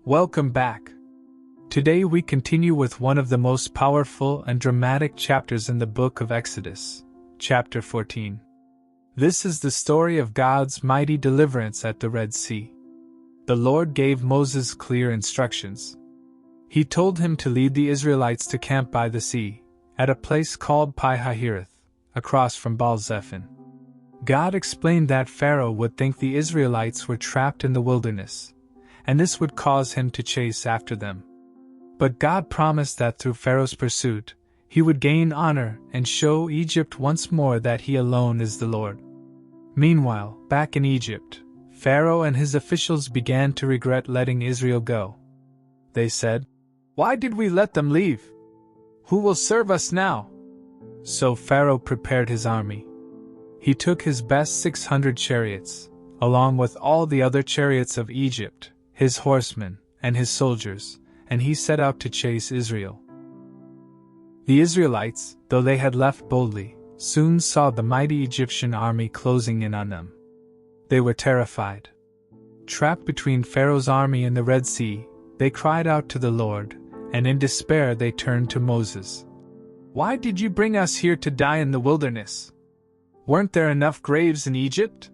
Welcome back. Today we continue with one of the most powerful and dramatic chapters in the book of Exodus, chapter 14. This is the story of God's mighty deliverance at the Red Sea. The Lord gave Moses clear instructions. He told him to lead the Israelites to camp by the sea, at a place called Pi-Hahiroth, across from Baal-Zephon. God explained that Pharaoh would think the Israelites were trapped in the wilderness, and this would cause him to chase after them. But God promised that through Pharaoh's pursuit, he would gain honor and show Egypt once more that he alone is the Lord. Meanwhile, back in Egypt, Pharaoh and his officials began to regret letting Israel go. They said, "Why did we let them leave? Who will serve us now?" So Pharaoh prepared his army. He took his best 600 chariots, along with all the other chariots of Egypt, his horsemen, and his soldiers, and he set out to chase Israel. The Israelites, though they had left boldly, soon saw the mighty Egyptian army closing in on them. They were terrified. Trapped between Pharaoh's army and the Red Sea, they cried out to the Lord, and in despair they turned to Moses. "Why did you bring us here to die in the wilderness? Weren't there enough graves in Egypt?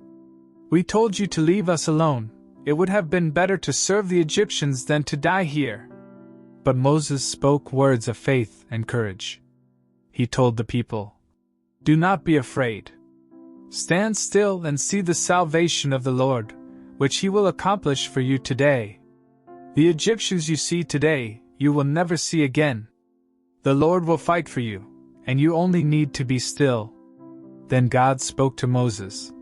We told you to leave us alone. It would have been better to serve the Egyptians than to die here." But Moses spoke words of faith and courage. He told the people, "Do not be afraid. Stand still and see the salvation of the Lord, which he will accomplish for you today. The Egyptians you see today, you will never see again. The Lord will fight for you, and you only need to be still." Then God spoke to Moses.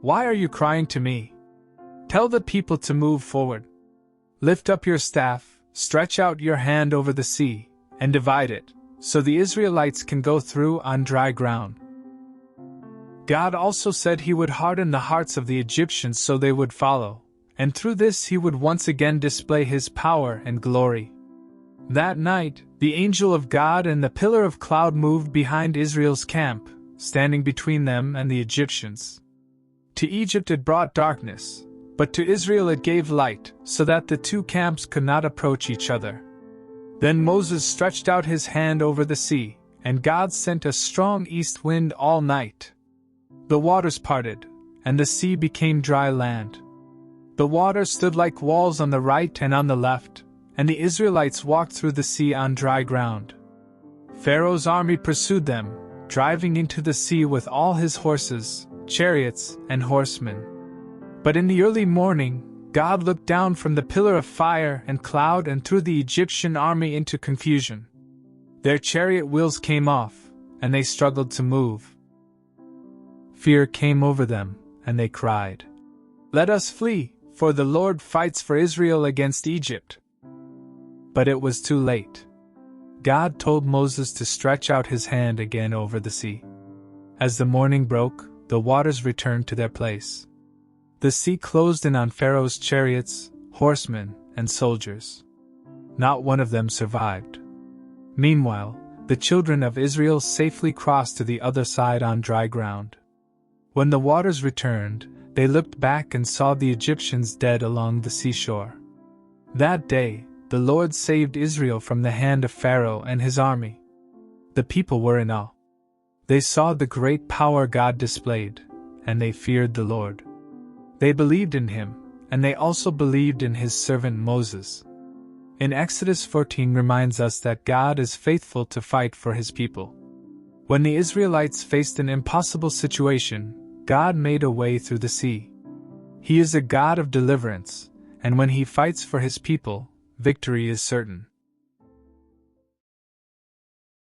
"Why are you crying to me? Tell the people to move forward. Lift up your staff, stretch out your hand over the sea, and divide it, so the Israelites can go through on dry ground." God also said he would harden the hearts of the Egyptians so they would follow, and through this he would once again display his power and glory. That night, the angel of God and the pillar of cloud moved behind Israel's camp, standing between them and the Egyptians. To Egypt it brought darkness, but to Israel it gave light, so that the two camps could not approach each other. Then Moses stretched out his hand over the sea, and God sent a strong east wind all night. The waters parted, and the sea became dry land. The waters stood like walls on the right and on the left, and the Israelites walked through the sea on dry ground. Pharaoh's army pursued them, driving into the sea with all his horses, chariots, and horsemen. But in the early morning, God looked down from the pillar of fire and cloud and threw the Egyptian army into confusion. Their chariot wheels came off, and they struggled to move. Fear came over them, and they cried, "Let us flee, for the Lord fights for Israel against Egypt." But it was too late. God told Moses to stretch out his hand again over the sea. As the morning broke, the waters returned to their place. The sea closed in on Pharaoh's chariots, horsemen, and soldiers. Not one of them survived. Meanwhile, the children of Israel safely crossed to the other side on dry ground. When the waters returned, they looked back and saw the Egyptians dead along the seashore. That day, the Lord saved Israel from the hand of Pharaoh and his army. The people were in awe. They saw the great power God displayed, and they feared the Lord. They believed in him, and they also believed in his servant Moses. In Exodus 14 reminds us that God is faithful to fight for his people. When the Israelites faced an impossible situation, God made a way through the sea. He is a God of deliverance, and when he fights for his people, victory is certain.